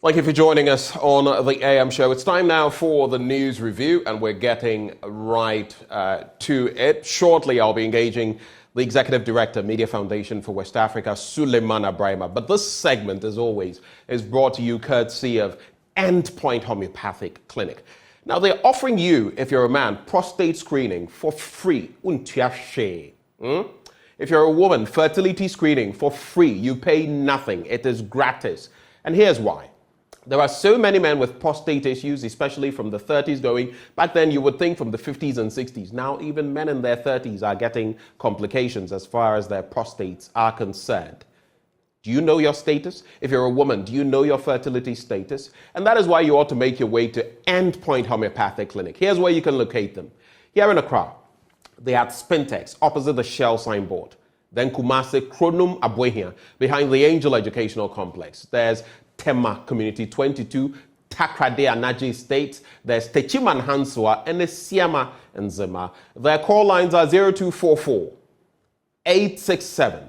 Thank you for joining us on the AM show. It's time now for the news review, and we're getting right to it. Shortly, I'll be engaging the Executive Director, Media Foundation for West Africa, Suleimana Brahima. But this segment, as always, is brought to you courtesy of Endpoint Homeopathic Clinic. Now, they're offering you, if you're a man, prostate screening for free. If you're a woman, fertility screening for free. You pay nothing. It is gratis. And here's why. There are so many men with prostate issues, especially from the 30s going. Back then, you would think from the 50s and 60s. Now, even men in their 30s are getting complications as far as their prostates are concerned. Do you know your status? If you're a woman, do you know your fertility status? And that is why you ought to make your way to Endpoint Homeopathic Clinic. Here's where you can locate them. Here in Accra, they are at Spintex, opposite the Shell signboard. Then Kumasi, Kronum Abuehia, behind the Angel Educational Complex. There's Tema Community 22, Takrade Anaji Estates. There's Techiman Hansua and Siama and Zima. Their call lines are 0244 867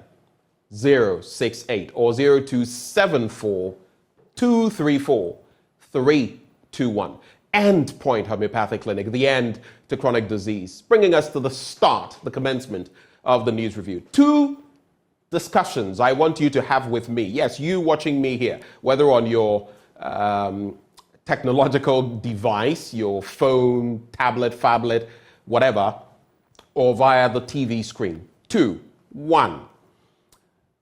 068 or 0274 234 321. Endpoint Homeopathic Clinic, the end to chronic disease. Bringing us to the start, the commencement of the news review. Two discussions I want you to have with me. Yes, you watching me here, whether on your technological device, your phone, tablet, phablet, whatever, or via the TV screen. Two, one,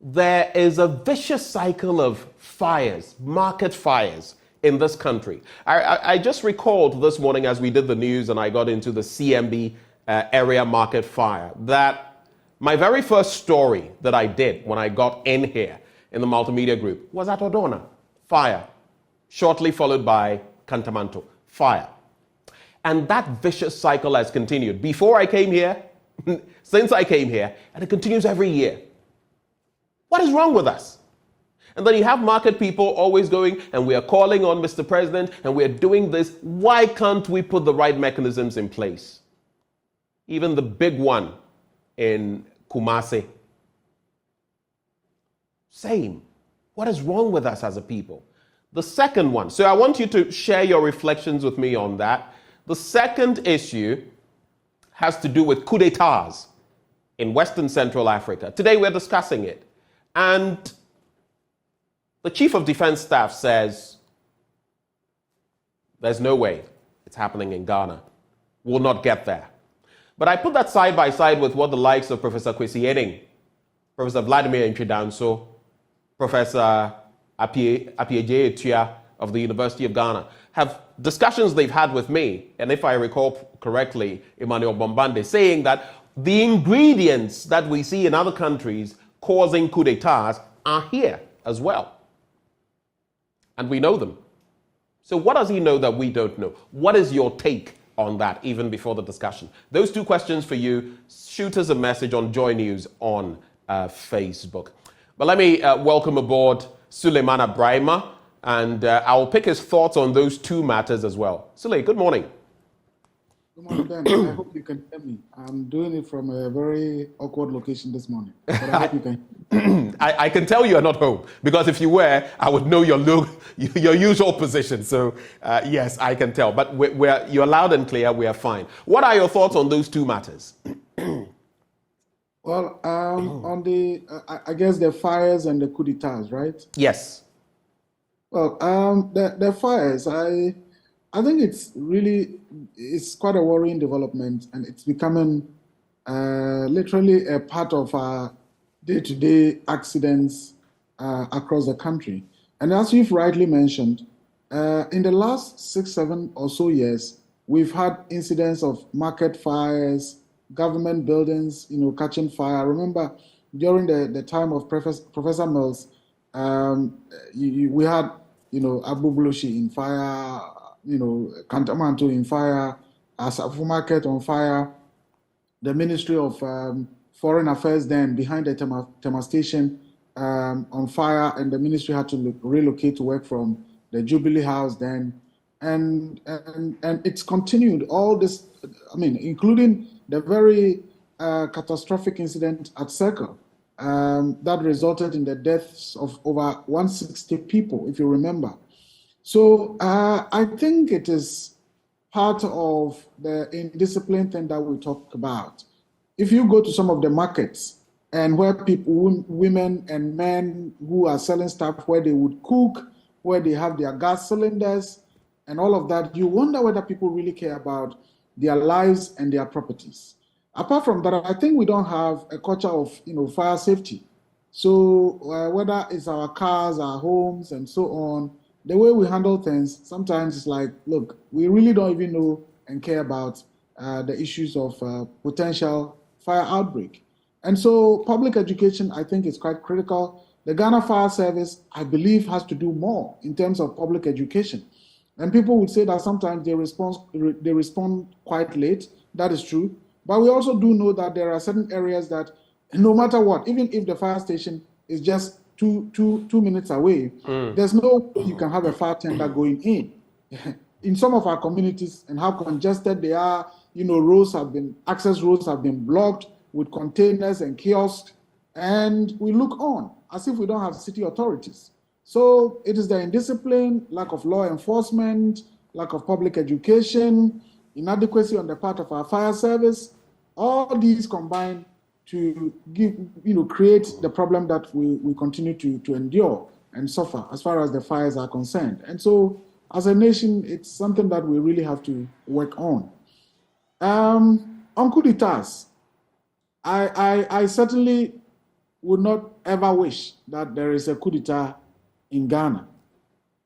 there is a vicious cycle of fires, market fires in this country. I just recalled this morning as we did the news and I got into the CMB area market fire that my very first story that I did when I got in here in the multimedia group was at Odona, fire, shortly followed by Cantamanto, fire. And that vicious cycle has continued before I came here, since I came here, and it continues every year. What is wrong with us? And then you have market people always going, and we are calling on Mr. President, and we are doing this. Why can't we put the right mechanisms in place? Even the big one in Kumasi. Same. What is wrong with us as a people? The second one, so I want you to share your reflections with me on that. The second issue has to do with coup d'etats in Western Central Africa. Today we're discussing it. And the Chief of Defense Staff says there's no way it's happening in Ghana. We'll not get there. But I put that side by side with what the likes of Professor Kwesi Ening, Professor Vladimir Nchidanso, Professor Apieje Etua of the University of Ghana have discussions they've had with me, and if I recall correctly, Emmanuel Bombande, saying that the ingredients that we see in other countries causing coup d'etats are here as well. And we know them. So what does he know that we don't know? What is your take on that, even before the discussion? Those two questions for you. Shoot us a message on Joy News on Facebook. But let me welcome aboard Suleimana Brahima, and I'll pick his thoughts on those two matters as well. Sule, good morning. Good morning, Ben. I hope you can hear me. I'm doing it from a very awkward location this morning, but I hope you can. I can tell you are not home, because if you were, I would know your usual position. So yes, I can tell. But you're loud and clear. We are fine. What are your thoughts on those two matters? Well, on the, I guess the fires and the coup d'etats, right? Yes. Well, the fires, I think it's quite a worrying development, and it's becoming literally a part of our day-to-day accidents across the country. And as you've rightly mentioned, in the last 6, 7 or so years, we've had incidents of market fires, government buildings, catching fire. I remember during the time of Professor Mills, we had, Abu Blushi in fire, Kantamanto in fire, Asafu Market on fire, the Ministry of Foreign Affairs then behind the Tema Station on fire, and the ministry had to relocate to work from the Jubilee House then. And it's continued, all this, including the very catastrophic incident at Circle that resulted in the deaths of over 160 people, if you remember. So I think it is part of the indiscipline thing that we talk about. If you go to some of the markets and where people, women and men who are selling stuff where they would cook, where they have their gas cylinders and all of that, you wonder whether people really care about their lives and their properties. Apart from that, I think we don't have a culture of fire safety. So whether it's our cars, our homes, and so on, the way we handle things, sometimes it's like, look, we really don't even know and care about the issues of potential fire outbreak. And so public education, I think, is quite critical. The Ghana Fire Service, I believe, has to do more in terms of public education. And people would say that sometimes they respond quite late. That is true. But we also do know that there are certain areas that no matter what, even if the fire station is just two minutes away, there's no way you can have a fire tender going in. In some of our communities and how congested they are, access roads have been blocked with containers and kiosks, and we look on as if we don't have city authorities. So it is the indiscipline, lack of law enforcement, lack of public education, inadequacy on the part of our fire service. All these combine to create the problem that we continue to endure and suffer as far as the fires are concerned. And so as a nation, it's something that we really have to work on. On coup d'etats, I certainly would not ever wish that there is a coup d'etat in Ghana.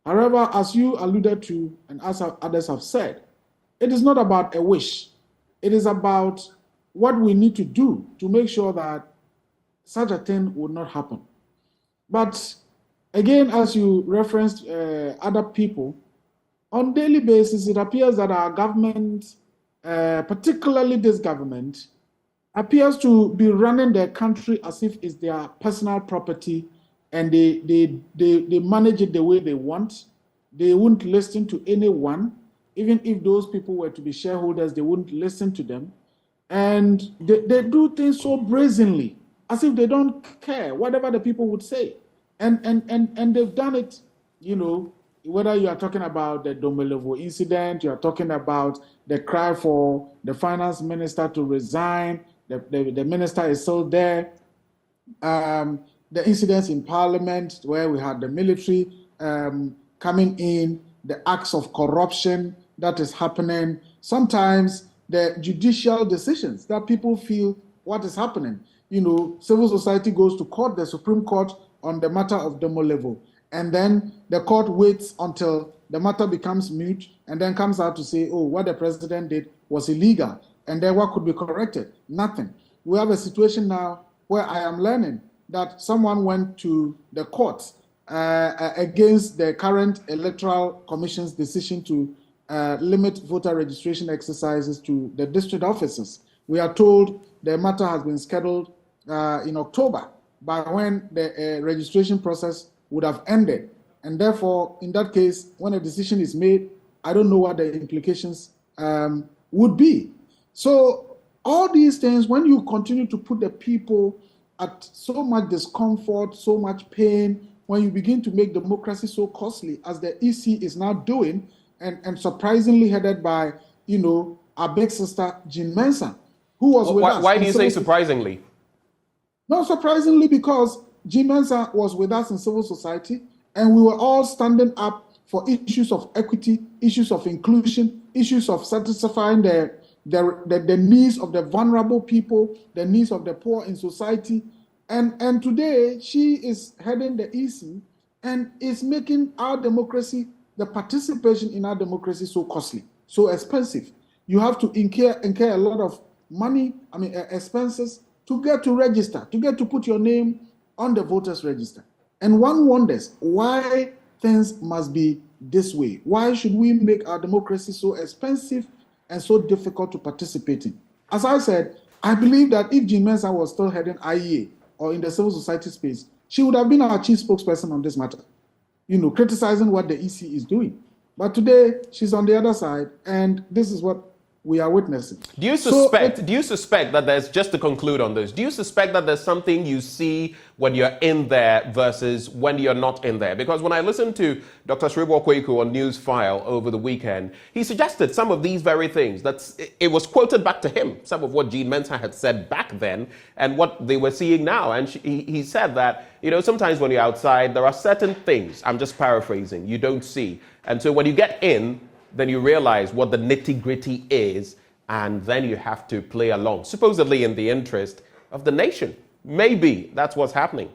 However, as you alluded to and as others have said, it is not about a wish. It is about what we need to do to make sure that such a thing would not happen. But again, as you referenced other people, on a daily basis, it appears that our government, particularly this government, appears to be running their country as if it's their personal property, and they manage it the way they want. They wouldn't listen to anyone. Even if those people were to be shareholders, they wouldn't listen to them. And they do things so brazenly, as if they don't care, whatever the people would say. And they've done it, whether you are talking about the Domelevo incident, you are talking about the cry for the finance minister to resign, the minister is still there. The incidents in parliament where we had the military coming in, the acts of corruption that is happening, sometimes the judicial decisions that people feel what is happening. Civil society goes to court, the Supreme Court, on the matter of Domolevo, and then the court waits until the matter becomes moot and then comes out to say, oh, what the president did was illegal, and then what could be corrected? Nothing. We have a situation now where I am learning that someone went to the court against the current Electoral Commission's decision to limit voter registration exercises to the district offices. We are told the matter has been scheduled in October, by when the registration process would have ended. And therefore, in that case, when a decision is made, I don't know what the implications would be. So all these things, when you continue to put the people at so much discomfort, so much pain, when you begin to make democracy so costly, as the EC is now doing, and surprisingly headed by, our big sister, Jean Mensa, who was with us. Why do you say surprisingly? No, surprisingly, because Jean Mensa was with us in civil society, and we were all standing up for issues of equity, issues of inclusion, issues of satisfying the needs of the vulnerable people, the needs of the poor in society. And today, she is heading the EC and is making our democracy, the participation in our democracy, so costly, so expensive. You have to incur a lot of money, expenses, to get to register, to get to put your name on the voters register. And one wonders why things must be this way. Why should we make our democracy so expensive and so difficult to participate in? As I said, I believe that if Jean Mensa was still heading IEA or in the civil society space, she would have been our chief spokesperson on this matter, criticizing what the EC is doing. But today, she's on the other side, and this is what we are witnessing. Do you suspect that there's, just to conclude on this, do you suspect that there's something you see when you're in there versus when you're not in there? Because when I listened to Dr. Sribo Kweku on News File over the weekend, he suggested some of these very things. It was quoted back to him, some of what Jean Mensa had said back then and what they were seeing now. And he said that, sometimes when you're outside, there are certain things, I'm just paraphrasing, you don't see. And so when you get in, then you realize what the nitty-gritty is, and then you have to play along, supposedly in the interest of the nation. Maybe that's what's happening.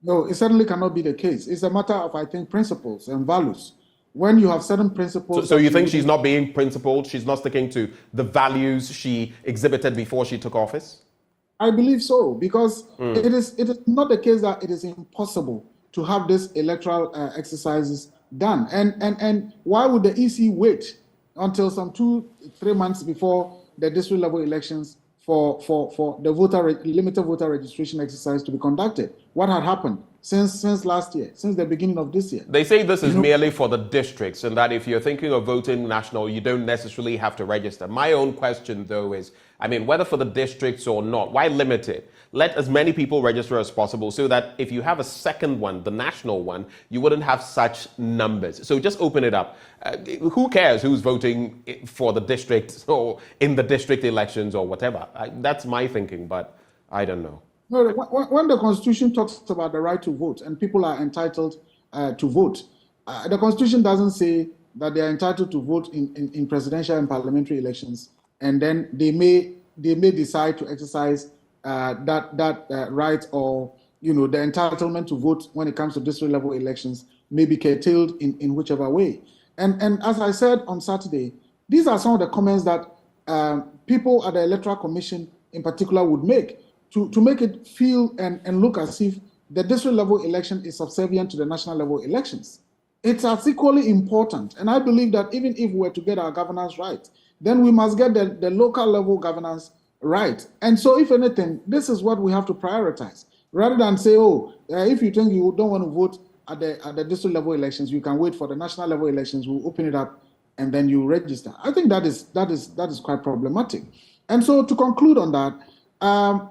No, it certainly cannot be the case. It's a matter of, I think, principles and values. When you have certain principles... So you think she's not being principled? She's not sticking to the values she exhibited before she took office? I believe so, because it is not the case that it is impossible to have these electoral exercises done. And why would the EC wait until some 2-3 months before the district level elections for the limited voter registration exercise to be conducted? What had happened since last year, since the beginning of this year? They say this is merely for the districts, and that if you're thinking of voting national, you don't necessarily have to register. My own question, though, is, whether for the districts or not, why limit it? Let as many people register as possible so that if you have a second one, the national one, you wouldn't have such numbers. So just open it up. Who cares who's voting for the district or in the district elections or whatever? That's my thinking, but I don't know. No, when the Constitution talks about the right to vote and people are entitled to vote, the Constitution doesn't say that they are entitled to vote in presidential and parliamentary elections, and then they may decide to exercise that right, or the entitlement to vote when it comes to district level elections may be curtailed in whichever way. And as I said on Saturday, these are some of the comments that people at the Electoral Commission in particular would make to make it feel and look as if the district level election is subservient to the national level elections. It's as equally important. And I believe that even if we were to get our governance right, then we must get the local level governance right. And so, if anything, this is what we have to prioritize. Rather than say, if you think you don't want to vote at the district level elections, you can wait for the national level elections, we'll open it up, and then you register. I think that is quite problematic. And so, to conclude on that,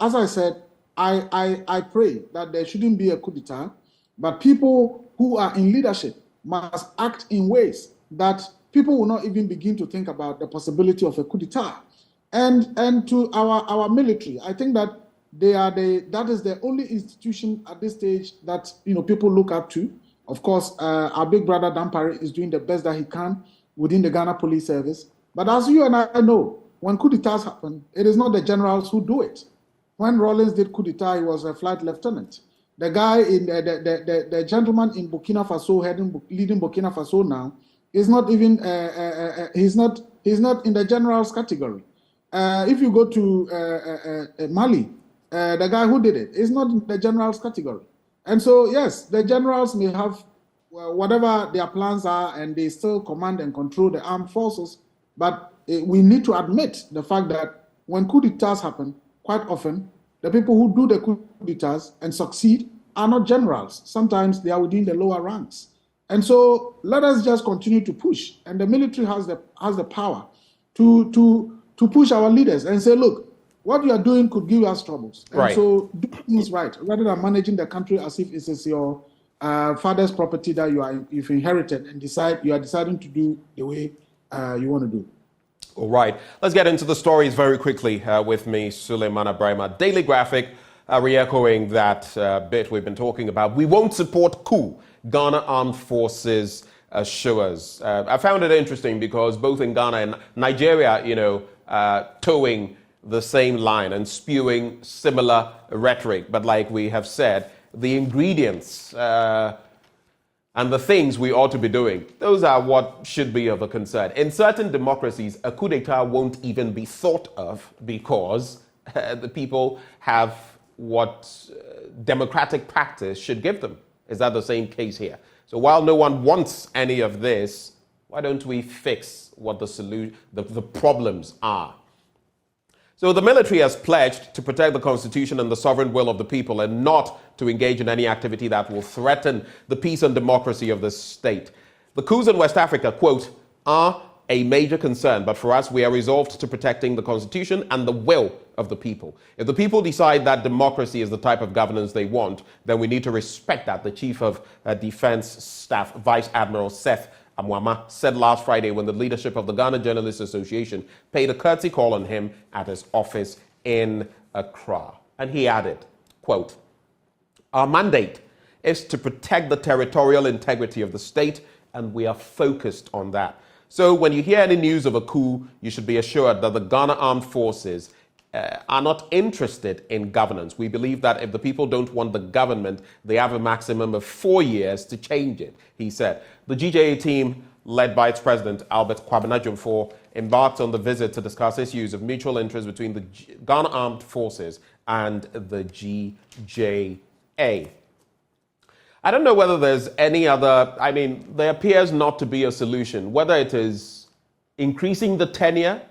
as I said, I pray that there shouldn't be a coup d'etat, but people who are in leadership must act in ways that people will not even begin to think about the possibility of a coup d'etat. And to our military, I think that that is the only institution at this stage that people look up to. Of course, our big brother Dampare is doing the best that he can within the Ghana Police Service. But as you and I know, when coup d'etats happen, it is not the generals who do it. When Rawlings did coup d'etat, he was a flight lieutenant. The guy the gentleman in Burkina Faso, leading Burkina Faso now, is not even he's not in the generals category. If you go to Mali, the guy who did it is not in the generals category. And so, yes, the generals may have whatever their plans are, and they still command and control the armed forces. But we need to admit the fact that when coup d'etats happen, quite often, the people who do the coup d'etats and succeed are not generals. Sometimes they are within the lower ranks. And so let us just continue to push. And the military has the power to push our leaders and say, look, what you are doing could give us troubles. And right. So do things right, rather than managing the country as if it is your father's property that you've inherited and you are deciding to do the way you want to do. All right. Let's get into the stories very quickly with me, Suleiman Abrahima. Daily Graphic re-echoing that bit we've been talking about. We won't support coup, Ghana Armed Forces assures. I found it interesting because both in Ghana and Nigeria, towing the same line and spewing similar rhetoric. But like we have said, the ingredients and the things we ought to be doing, those are what should be of a concern. In certain democracies, a coup d'etat won't even be thought of because the people have what democratic practice should give them. Is that the same case here? So while no one wants any of this, why don't we fix what the problems are? So the military has pledged to protect the Constitution and the sovereign will of the people and not to engage in any activity that will threaten the peace and democracy of the state. The coups in West Africa, quote, are a major concern, but for us, we are resolved to protecting the Constitution and the will of the people. If the people decide that democracy is the type of governance they want, then we need to respect that. The Chief of Defense Staff, Vice Admiral Seth Amwama, said last Friday when the leadership of the Ghana Journalists Association paid a courtesy call on him at his office in Accra. And he added, quote, "Our mandate is to protect the territorial integrity of the state, and we are focused on that. So when you hear any news of a coup, you should be assured that the Ghana Armed Forces are not interested in governance. We believe that if the people don't want the government, they have a maximum of 4 years to change it," he said. The GJA team, led by its president, Albert Kwabena Jumfor, embarked on the visit to discuss issues of mutual interest between the Ghana Armed Forces and the GJA. I don't know whether there's any other, there appears not to be a solution, whether it is increasing the tenure,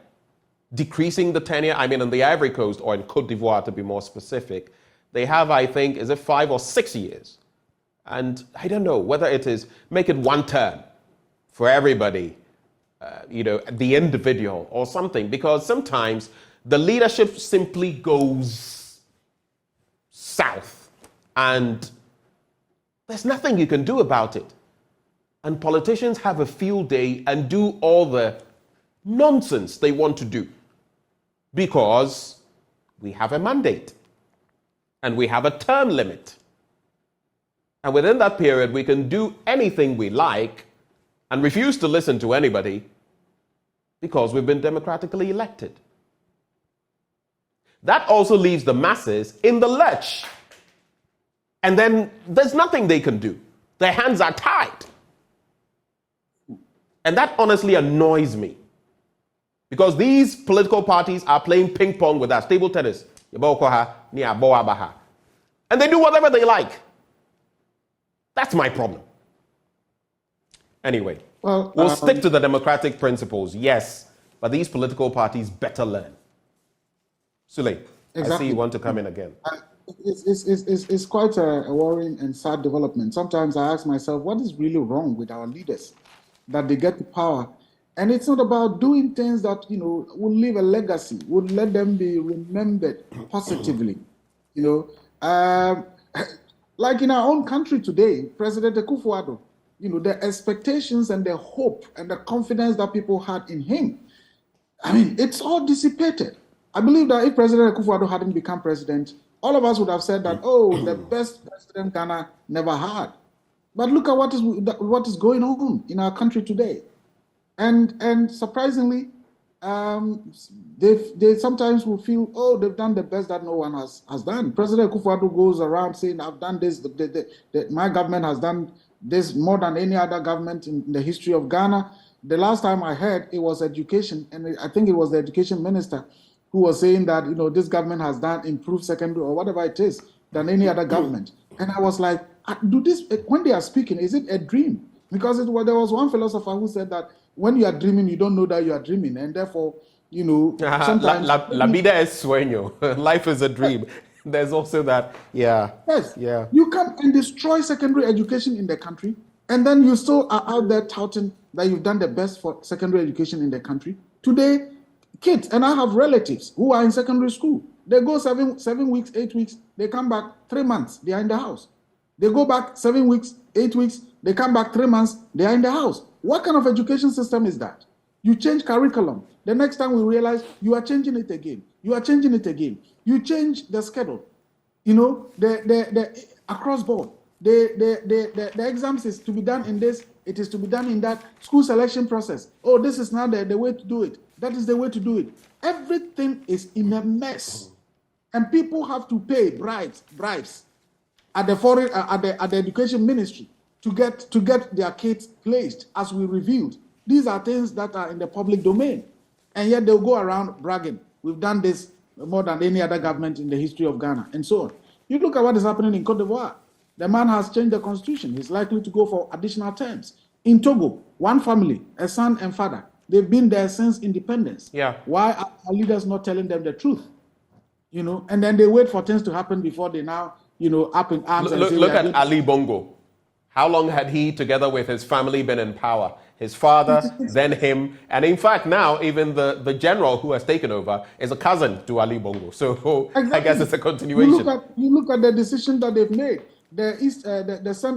decreasing the tenure. In the Ivory Coast, or in Cote d'Ivoire to be more specific, they have, I think, is it 5 or 6 years? And I don't know whether it is make it one term for everybody, the individual or something, because sometimes the leadership simply goes south and there's nothing you can do about it. And politicians have a field day and do all the nonsense they want to do because we have a mandate and we have a term limit. And within that period, we can do anything we like and refuse to listen to anybody because we've been democratically elected. That also leaves the masses in the lurch. And then there's nothing they can do. Their hands are tied. And that honestly annoys me. Because these political parties are playing ping pong with us, table tennis. And they do whatever they like. That's my problem. Anyway, we'll stick to the democratic principles, yes, but these political parties better learn. Sule, exactly. I see you want to come in again. It's quite a worrying and sad development. Sometimes I ask myself, what is really wrong with our leaders that they get to power? And it's not about doing things that, will leave a legacy, would let them be remembered positively. Like in our own country today, President Akufo-Addo, the expectations and the hope and the confidence that people had in him, it's all dissipated. I believe that if President Akufo-Addo hadn't become president, all of us would have said that, the best president Ghana never had. But look at what is going on in our country today. And surprisingly, they sometimes will feel, they've done the best that no one has done. President Akufo-Addo goes around saying, I've done this, my government has done this more than any other government in the history of Ghana. The last time I heard, it was education, and I think it was the education minister who was saying that, this government has done improved secondary or whatever it is than any other government. And I was like, when they are speaking, is it a dream? Because there was one philosopher who said that when you are dreaming, you don't know that you are dreaming. And therefore, sometimes... La vida es sueño. Life is a dream. There's also that, yeah. Yes. Yeah. You come and destroy secondary education in the country, and then you still are out there touting that you've done the best for secondary education in the country. Today, kids, and I have relatives who are in secondary school. They go 7 weeks, 8 weeks, they come back 3 months, they are in the house. They go back 7 weeks, 8 weeks, they come back 3 months, they are in the house. What kind of education system is that? You change curriculum. The next time we realize you are changing it again. You are changing it again. You change the schedule. The across board. The exams is to be done in this, it is to be done in that school selection process. This is not the way to do it. That is the way to do it. Everything is in a mess. And people have to pay bribes at the education ministry to get their kids placed, as we revealed. These are things that are in the public domain. And yet they'll go around bragging. We've done this more than any other government in the history of Ghana, and so on. You look at what is happening in Cote d'Ivoire. The man has changed the constitution. He's likely to go for additional terms. In Togo, one family, a son and father, they've been there since independence. Yeah. Why are our leaders not telling them the truth? And then they wait for things to happen before they now, up in arms. Look at Ali Bongo. How long had he, together with his family, been in power? His father, then him, and in fact now even the general who has taken over is a cousin to Ali Bongo. So I guess it's a continuation. You look at the decision that they've made. The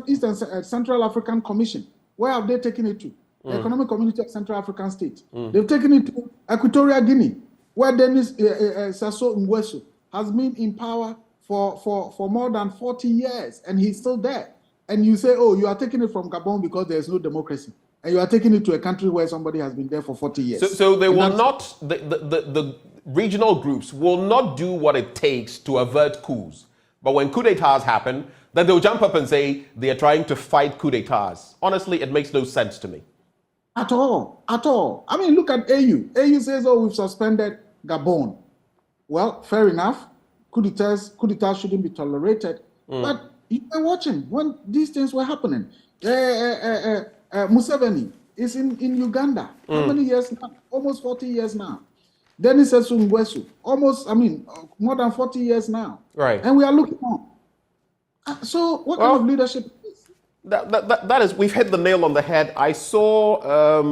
Eastern Central African Commission. Where have they taken it to? The Economic Community of Central African States. They've taken it to Equatorial Guinea, where Denis Sassou Nguesso has been in power for more than 40 years, and he's still there. And you say, oh, you are taking it from Gabon because there's no democracy. And you are taking it to a country where somebody has been there for 40 years. So they will not, the regional groups will not do what it takes to avert coups. But when coup d'etats happen, then they'll jump up and say they are trying to fight coup d'etats. Honestly, it makes no sense to me. At all. I mean, look at AU. AU says, oh, we've suspended Gabon. Well, fair enough. Coup d'etats shouldn't be tolerated. But you were watching when these things were happening. Museveni is in Uganda. How many years now? Almost 40 years now. Denis Sassou Nguesso, more than 40 years now. Right. And we are looking on. So what kind of leadership is this? That is, we've hit the nail on the head. I saw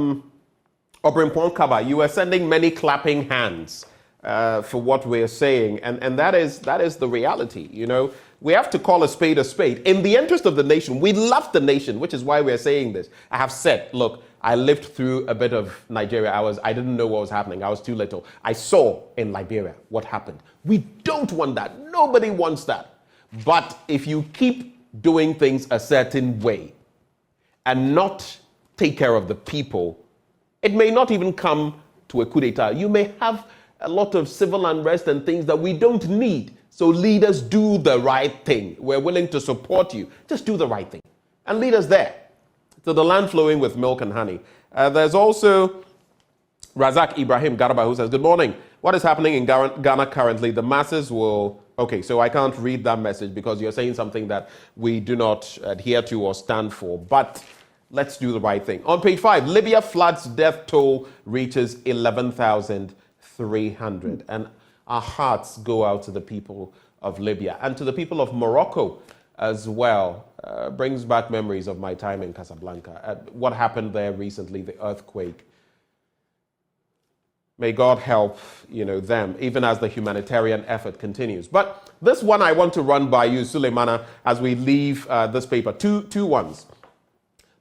Obrimpon Kaba, you were sending many clapping hands for what we're saying. And that is the reality, you know. We have to call a spade a spade. In the interest of the nation, we love the nation, which is why we're saying this. I have said, look, I lived through a bit of Nigeria. I didn't know what was happening. I was too little. I saw in Liberia what happened. We don't want that. Nobody wants that. But if you keep doing things a certain way and not take care of the people, it may not even come to a coup d'etat. You may have a lot of civil unrest and things that we don't need. So leaders, do the right thing. We're willing to support you. Just do the right thing. And lead us there, to the land flowing with milk and honey. There's also Razak Ibrahim Garba who says, good morning. What is happening in Ghana currently? The masses will... Okay, so I can't read that message because you're saying something that we do not adhere to or stand for. But let's do the right thing. On page 5, Libya floods death toll reaches 11,300. And our hearts go out to the people of Libya and to the people of Morocco as well. Brings back memories of my time in Casablanca. What happened there recently, the earthquake. May God help, them, even as the humanitarian effort continues. But this one I want to run by you, Suleimana, as we leave this paper. Two ones.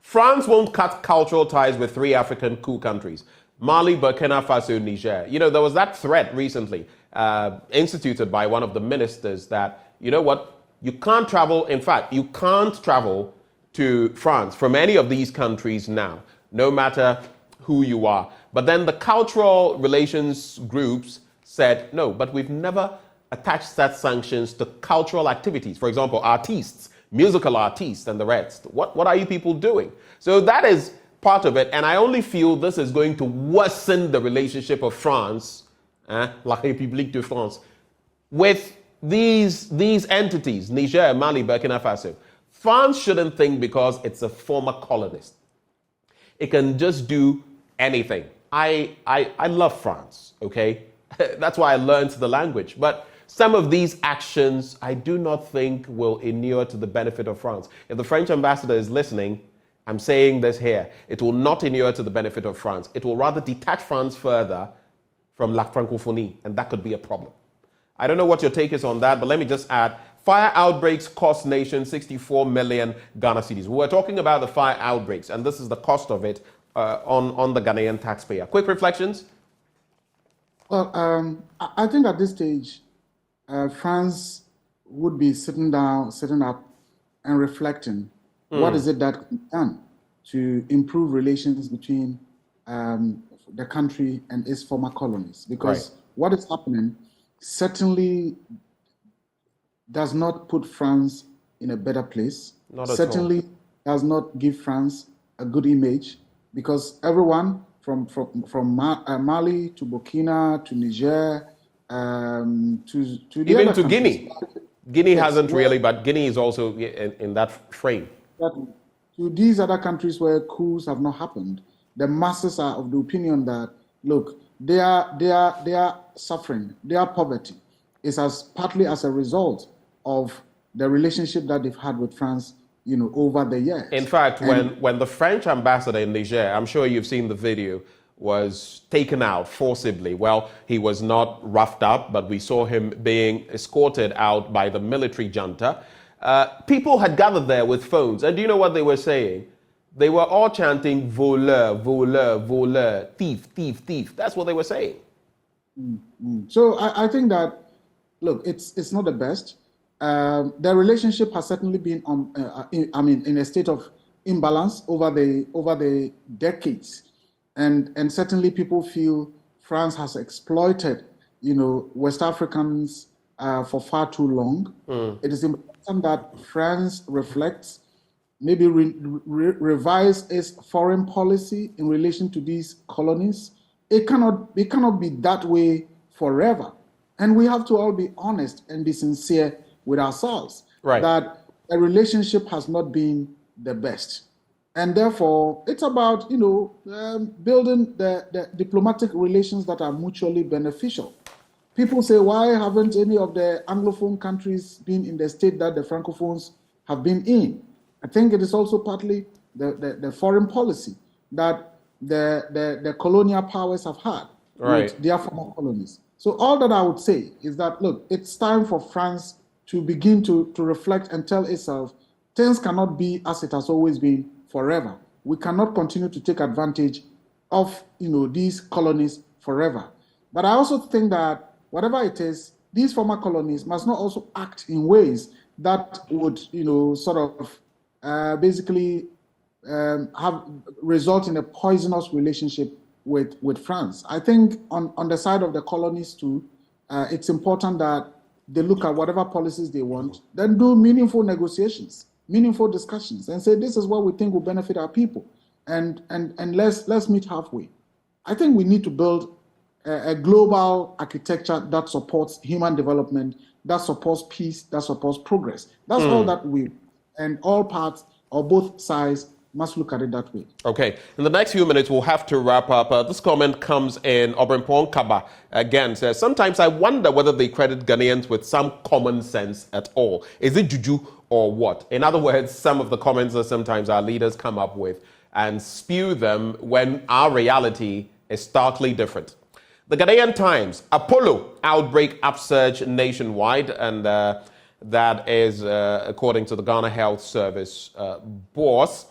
France won't cut cultural ties with 3 African coup countries. Mali, Burkina Faso, Niger. There was that threat recently instituted by one of the ministers that, you know what, you can't travel. In fact, you can't travel to France from any of these countries now, no matter who you are. But then the cultural relations groups said, no, but we've never attached such sanctions to cultural activities. For example, artists, musical artists and the rest. What are you people doing? So that is part of it. And I only feel this is going to worsen the relationship of France, La République de France, with these entities, Niger, Mali, Burkina Faso. France shouldn't think because it's a former colonist, it can just do anything. I love France, okay? That's why I learned the language. But some of these actions I do not think will inure to the benefit of France. If the French ambassador is listening, I'm saying this here. It will not inure to the benefit of France. It will rather detach France further from La Francophonie, and that could be a problem. I don't know what your take is on that, but let me just add, fire outbreaks cost nation 64 million Ghana cedis. We're talking about the fire outbreaks, and this is the cost of it on the Ghanaian taxpayer. Quick reflections? Well, I think at this stage, France would be sitting up and reflecting. What is it that can be done to improve relations between the country and its former colonies? Because what is happening certainly does not put France in a better place. Certainly does not give France a good image, because everyone from Mali to Burkina to Niger to even to Guinea. Guinea hasn't really, but Guinea is also in that frame. To these other countries where coups have not happened, the masses are of the opinion that, look, they are suffering, their poverty is partly as a result of the relationship that they've had with France over the years. In fact, when the French ambassador in Niger, I'm sure you've seen the video, was taken out forcibly. Well, he was not roughed up, but we saw him being escorted out by the military junta. People had gathered there with phones, and do you know what they were saying? They were all chanting voleur, voleur, voleur, thief, thief, thief. That's what they were saying. So I think that, look, it's not the best. The relationship has certainly been in a state of imbalance over the decades, and certainly people feel France has exploited West Africans for far too long. It is important that France reflects, maybe revise its foreign policy in relation to these colonies. It cannot be that way forever, and we have to all be honest and be sincere with ourselves, right, that the relationship has not been the best. And therefore, it's about, building the diplomatic relations that are mutually beneficial. People say, why haven't any of the Anglophone countries been in the state that the Francophones have been in? I think it is also partly the foreign policy that the colonial powers have had with their former colonies. So all that I would say is that, look, it's time for France to begin to reflect and tell itself things cannot be as it has always been forever. We cannot continue to take advantage of these colonies forever. But I also think that whatever it is, these former colonies must not also act in ways that would basically have result in a poisonous relationship with France. I think on the side of the colonies too, it's important that they look at whatever policies they want, then do meaningful negotiations, meaningful discussions, and say this is what we think will benefit our people, and let's meet halfway. I think we need to build a global architecture that supports human development, that supports peace, that supports progress. That's all that and all parts or both sides must look at it that way. Okay. In the next few minutes, we'll have to wrap up. This comment comes in. Obrimpong Kaba again says, sometimes I wonder whether they credit Ghanaians with some common sense at all. Is it juju or what? In other words, some of the comments that sometimes our leaders come up with and spew them when our reality is starkly different. The Ghanaian Times, Apollo outbreak upsurge nationwide, and that is according to the Ghana Health Service boss.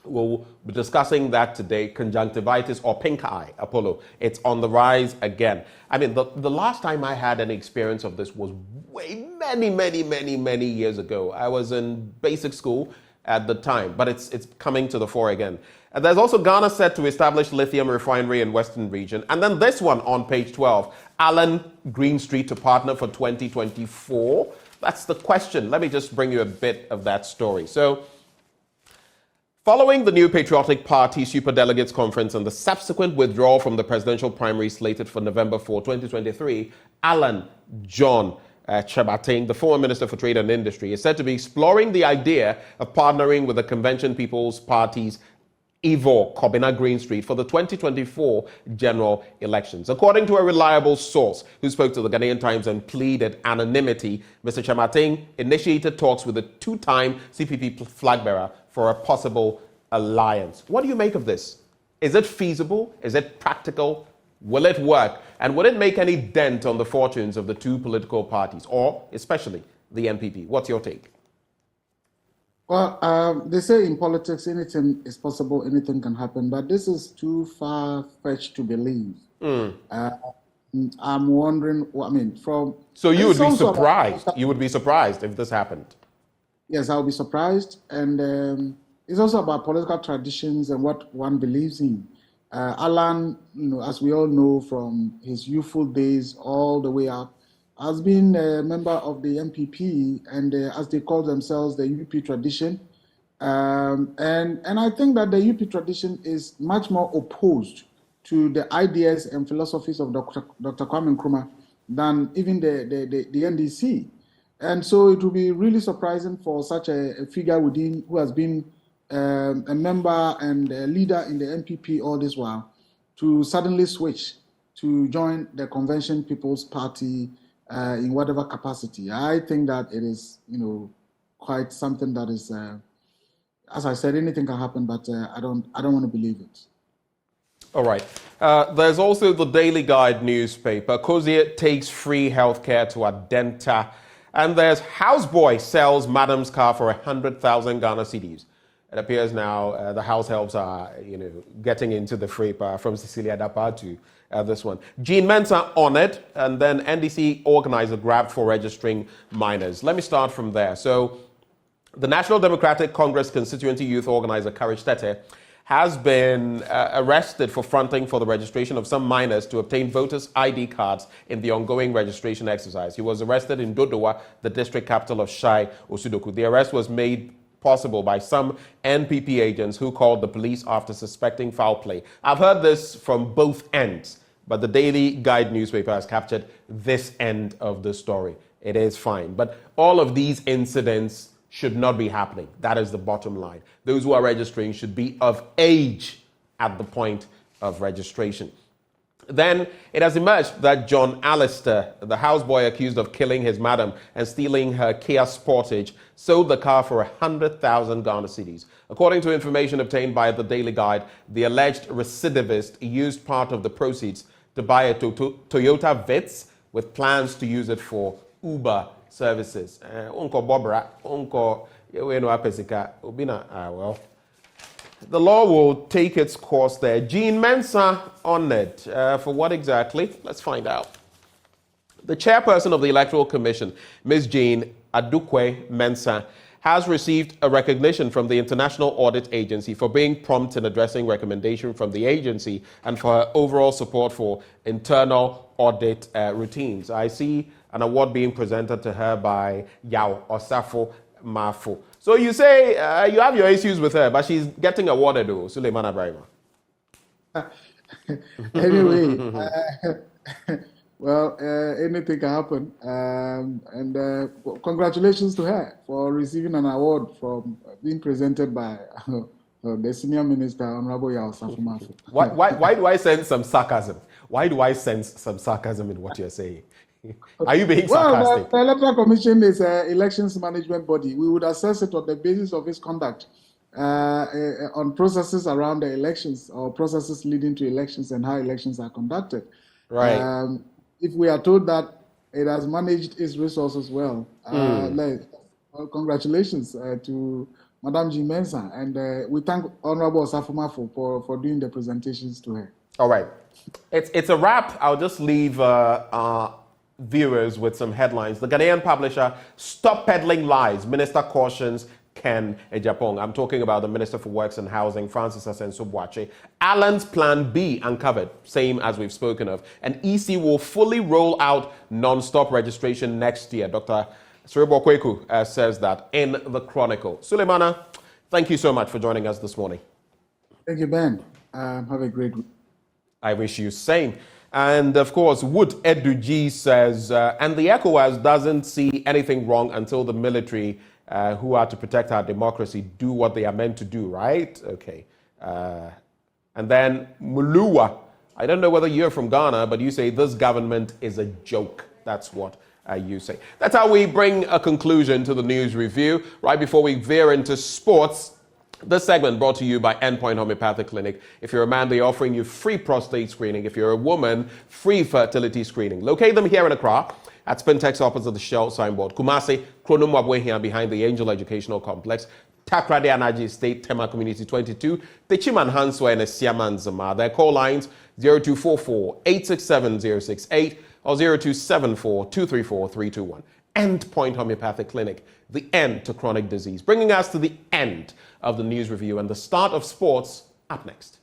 We'll be discussing that today. Conjunctivitis or pink eye, Apollo. It's on the rise again. I mean, the last time I had any experience of this was many years ago. I was in basic school at the time, but it's coming to the fore again. And there's also Ghana set to establish lithium refinery in Western region. And then this one on page 12, Alan Greenstreet to partner for 2024. That's the question. Let me just bring you a bit of that story. So, following the new Patriotic Party Superdelegates Conference and the subsequent withdrawal from the presidential primary slated for November 4, 2023, Alan John Chabating, the former Minister for Trade and Industry, is said to be exploring the idea of partnering with the Convention People's Party's Ivor Kobina Greenstreet for the 2024 general elections. According to a reliable source who spoke to the Ghanaian Times and pleaded anonymity, Mr. Chamating initiated talks with the two-time CPP flag bearer for a possible alliance. What do you make of this? Is it feasible? Is it practical? Will it work? And will it make any dent on the fortunes of the two political parties, or especially the NPP? What's your take? Well, they say in politics anything is possible, anything can happen, but this is too far-fetched to believe. I'm wondering, So you would be surprised. You would be surprised if this happened. Yes, I'll be surprised. And it's also about political traditions and what one believes in. Alan, as we all know from his youthful days all the way up, has been a member of the NPP and as they call themselves, the UP tradition. And I think that the UP tradition is much more opposed to the ideas and philosophies of Dr. Kwame Nkrumah than even the NDC. And so it will be really surprising for such a figure within who has been a member and a leader in the NPP all this while to suddenly switch to join the Convention People's Party in whatever capacity. I think that it is, quite something that is as I said, anything can happen, but I don't want to believe it. All right. There's also the Daily Guide newspaper. Kozie takes free healthcare to Adenta. And there's houseboy sells madam's car for 100,000 Ghana cedis. It appears now the house helps are, getting into the free power from Cecilia Dapa to this one. Jean Mensah on it, and then NDC organizer grabbed for registering minors. Let me start from there. So the National Democratic Congress constituency youth organizer Courage Tete has been arrested for fronting for the registration of some minors to obtain voters' ID cards in the ongoing registration exercise. He was arrested in Dodowa, the district capital of Shai Osudoku. The arrest was made possible by some NPP agents who called the police after suspecting foul play. I've heard this from both ends, but the Daily Guide newspaper has captured this end of the story. It is fine. But all of these incidents should not be happening. That is the bottom line. Those who are registering should be of age at the point of registration. Then it has emerged that John Alistair, the houseboy accused of killing his madam and stealing her Kia Sportage, sold the car for 100,000 Ghana cedis. According to information obtained by the Daily Guide, the alleged recidivist used part of the proceeds to buy a Toyota Vitz with plans to use it for Uber services. Unko Bobra, unko pesika, well. The law will take its course there. Jean Mensah on it. For what exactly? Let's find out. The chairperson of the Electoral Commission, Ms. Jean Adukwe Mensah, has received a recognition from the International Audit Agency for being prompt in addressing recommendation from the agency and for her overall support for internal audit routines. I see an award being presented to her by Yao Osafo Mafo. So you say you have your issues with her, but she's getting awarded, though, Suleiman Abrahima. Anyway, well, anything can happen. And congratulations to her for receiving an award from being presented by the senior minister, Honorable Yao Osafo. Why do I sense some sarcasm? Why do I sense some sarcasm in what you're saying? Are you being sarcastic? Well, the Electoral Commission is an elections management body. We would assess it on the basis of its conduct on processes around the elections or processes leading to elections and how elections are conducted. Right. If we are told that it has managed its resources well, congratulations to Madam Jean Mensah, and we thank Honorable Osafo for doing the presentations to her. All right. It's a wrap. I'll just leave viewers with some headlines. The Ghanaian publisher, Stop Peddling Lies. Minister cautions Ken Ejapong. I'm talking about the Minister for Works and Housing, Francis Asenso-Boakye. Allen's Plan B uncovered, same as we've spoken of. And EC will fully roll out non-stop registration next year. Dr. Siribo Kweku says that in the Chronicle. Suleimana, thank you so much for joining us this morning. Thank you, Ben. Have a great week. I wish you same. And of course, Wood Eduji says, and the ECOWAS doesn't see anything wrong until the military, who are to protect our democracy, do what they are meant to do, right? Okay. And then Mulua, I don't know whether you're from Ghana, but you say this government is a joke. That's what you say. That's how we bring a conclusion to the news review. Right before we veer into sports, this segment brought to you by Endpoint Homeopathic Clinic. If you're a man, they're offering you free prostate screening. If you're a woman, free fertility screening. Locate them here in Accra at Spintex opposite the Shell signboard. Kumasi, Kronom Wabwe here behind the Angel Educational Complex. Takrade Anaji State, Tema Community 22. Techiman Hanswa and Siaman Zama. Their call lines 0244 867 068 or 0274 234 321. Endpoint Homeopathic Clinic, the end to chronic disease. Bringing us to the end of the news review and the start of sports up next.